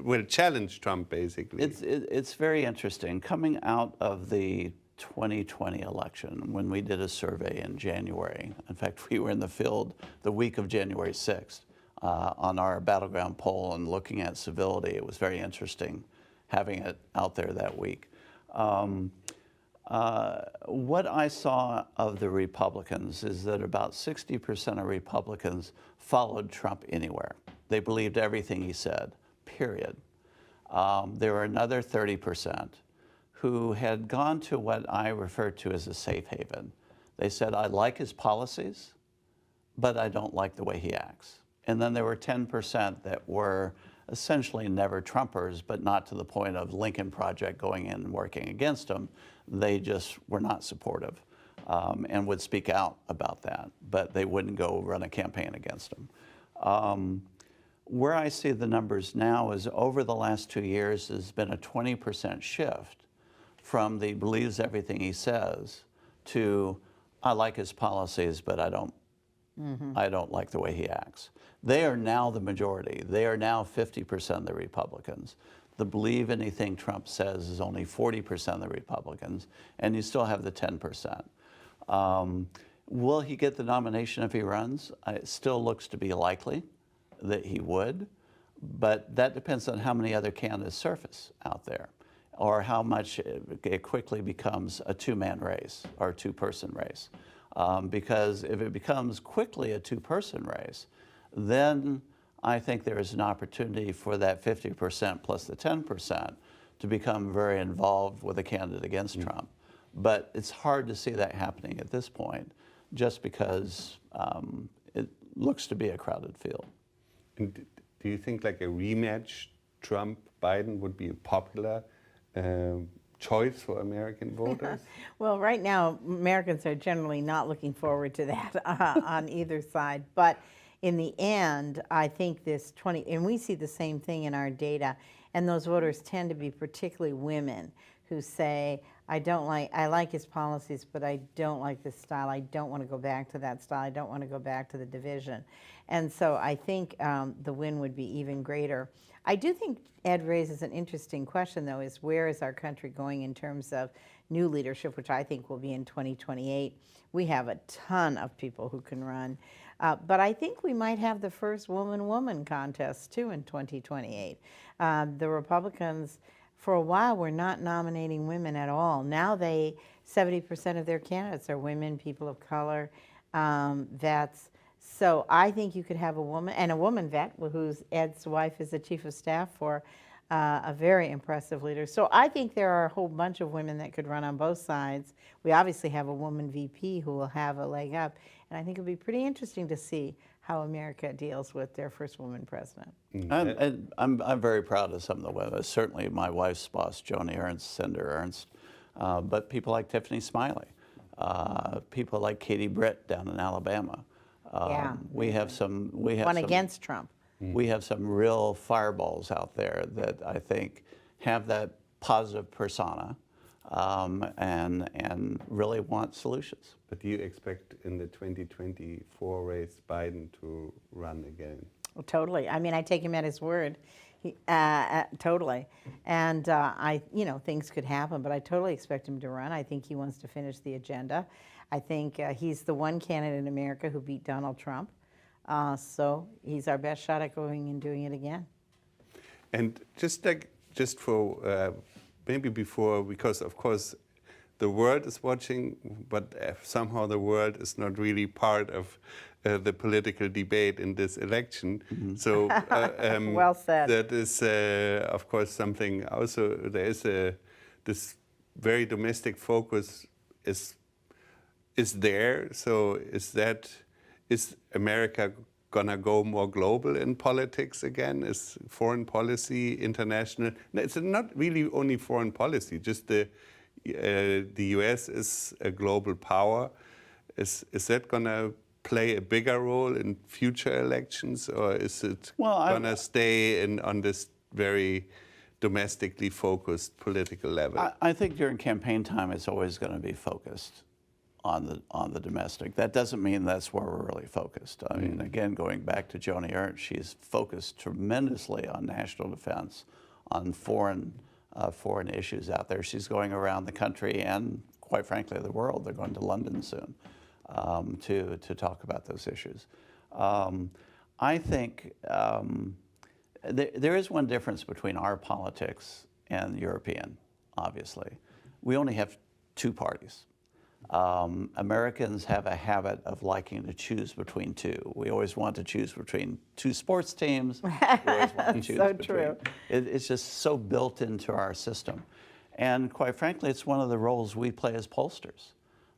will challenge Trump, basically. It's very interesting. Coming out of the 2020 election, when we did a survey in January, in fact, we were in the field the week of January 6th, on our battleground poll and looking at civility. It was very interesting having it out there that week. What I saw of the Republicans is that about 60% of Republicans followed Trump anywhere. They believed everything he said, period. There were another 30% who had gone to what I refer to as a safe haven. They said, I like his policies, but I don't like the way he acts. And then there were 10% that were essentially never Trumpers, but not to the point of Lincoln Project going in and working against him. They just were not supportive and would speak out about that, but they wouldn't go run a campaign against him. Where I see the numbers now is over the last 2 years has been a 20% shift from the believes everything he says to I like his policies, but I don't like the way he acts. They are now the majority. They are now 50% of the Republicans. The believe anything Trump says is only 40% of the Republicans, and you still have the 10%. Will he get the nomination if he runs? It still looks to be likely that he would, but that depends on how many other candidates surface out there, or how much it quickly becomes a two-man race or a two-person race. Because if it becomes quickly a two-person race, then I think there is an opportunity for that 50% plus the 10% to become very involved with a candidate against Trump. But it's hard to see that happening at this point, just because it looks to be a crowded field. And do you think like a rematch Trump-Biden would be a popular choice for American voters? Well, right now, Americans are generally not looking forward to that on either side. But in the end, I think this 20, and we see the same thing in our data, and those voters tend to be particularly women who say, I like his policies, but I don't like this style. I don't want to go back to that style. I don't want to go back to the division. And so I think the win would be even greater. I do think Ed raises an interesting question, though, is where is our country going in terms of new leadership, which I think will be in 2028. We have a ton of people who can run. But I think we might have the first woman-woman contest, too, in 2028. The Republicans, for a while, were not nominating women at all. Now 70% of their candidates are women, people of color, vets. So I think you could have a woman, and a woman vet, who's Ed's wife is the chief of staff for a very impressive leader. So I think there are a whole bunch of women that could run on both sides. We obviously have a woman VP who will have a leg up, and I think it'll be pretty interesting to see how America deals with their first woman president. I'm very proud of some of the women. Certainly my wife's boss, Joni Ernst, Senator Ernst, but people like Tiffany Smiley, people like Katie Britt down in Alabama. Yeah. We have One against Trump. We have some real fireballs out there that I think have that positive persona and really want solutions. But do you expect in the 2024 race Biden to run again? Well, totally. I mean, I take him at his word. Totally. And things could happen, but I totally expect him to run. I think he wants to finish the agenda. I think he's the one candidate in America who beat Donald Trump. So he's our best shot at going and doing it again. And just for maybe before, because of course the world is watching, but somehow the world is not really part of the political debate in this election. Mm-hmm. So well said. That is of course something. Also, there is this very domestic focus is there. So is America gonna go more global in politics again? Is foreign policy international? No, it's not really only foreign policy. Just the U.S. is a global power. Is that gonna play a bigger role in future elections, or is it gonna stay on this very domestically focused political level? I think during campaign time, it's always going to be focused on the domestic. That doesn't mean that's where we're really focused. I mean, again, going back to Joni Ernst, she's focused tremendously on national defense, on foreign issues out there. She's going around the country and, quite frankly, the world. They're going to London soon to talk about those issues. I think there is one difference between our politics and European, obviously. We only have two parties. Americans have a habit of liking to choose between two. We always want to choose between two sports teams. We always want to choose so between. True. It's just so built into our system. And quite frankly, it's one of the roles we play as pollsters.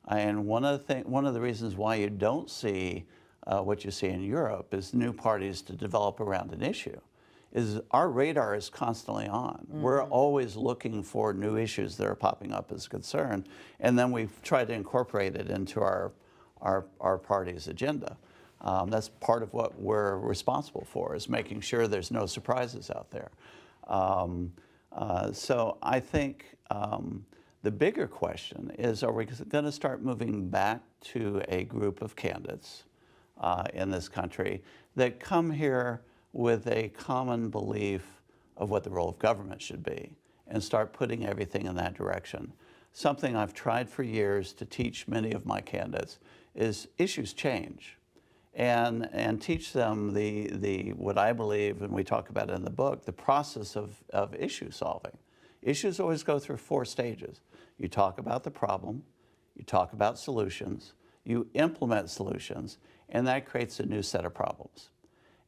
And one of the reasons why you don't see what you see in Europe is new parties to develop around an issue. Is our radar is constantly on. Mm-hmm. We're always looking for new issues that are popping up as a concern, and then we try to incorporate it into our party's agenda. That's part of what we're responsible for, is making sure there's no surprises out there. So I think the bigger question is, are we going to start moving back to a group of candidates in this country that come here with a common belief of what the role of government should be, and start putting everything in that direction? Something I've tried for years to teach many of my candidates is issues change, and teach them the what I believe, and we talk about it in the book, the process of issue solving. Issues always go through 4 stages. You talk about the problem, you talk about solutions, you implement solutions, and that creates a new set of problems.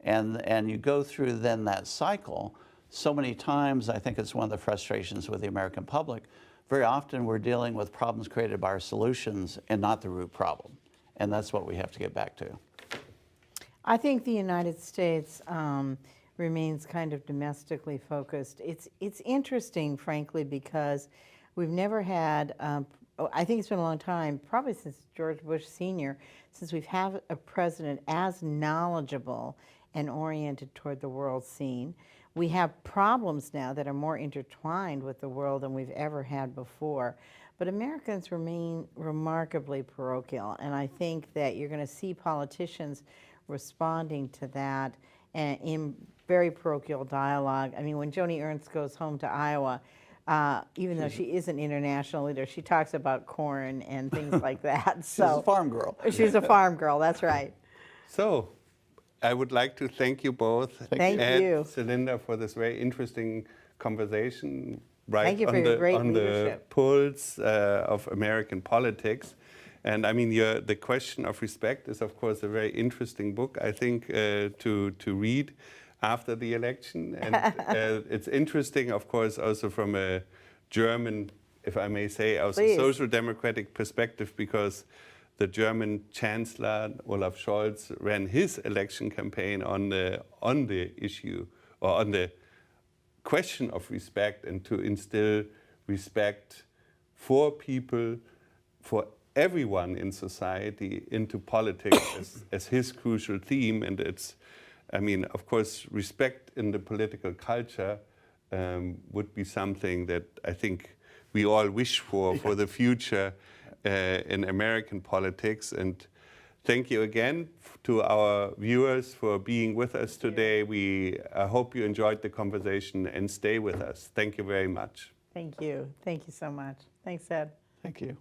And you go through then that cycle so many times. I think it's one of the frustrations with the American public. Very often we're dealing with problems created by our solutions and not the root problem. And that's what we have to get back to. I think the United States remains kind of domestically focused. It's interesting, frankly, because we've never had I think it's been a long time, probably since George Bush Sr., since we've had a president as knowledgeable and oriented toward the world scene. We have problems now that are more intertwined with the world than we've ever had before. But Americans remain remarkably parochial, and I think that you're going to see politicians responding to that in very parochial dialogue. I mean, when Joni Ernst goes home to Iowa, even though she is an international leader, she talks about corn and things like that. So she's a farm girl. She's a farm girl, that's right. So I would like to thank you both, Thank Ed, you. Celinda, for this very interesting conversation, right Thank you for on your the, great on the leadership. pulse of American politics. And I mean, The Question of Respect is, of course, a very interesting book, I think, to read after the election. And it's interesting, of course, also from a German, if I may say, also Please. social democratic perspective, because the German Chancellor, Olaf Scholz, ran his election campaign on the issue, or on the question of respect, and to instill respect for people, for everyone in society, into politics as his crucial theme. And it's, I mean, of course, respect in the political culture would be something that I think we all wish for the future in American politics. And thank you again to our viewers for being with us today. I hope you enjoyed the conversation and stay with us. Thank you very much. Thank you. Thank you so much. Thanks, Ed. Thank you.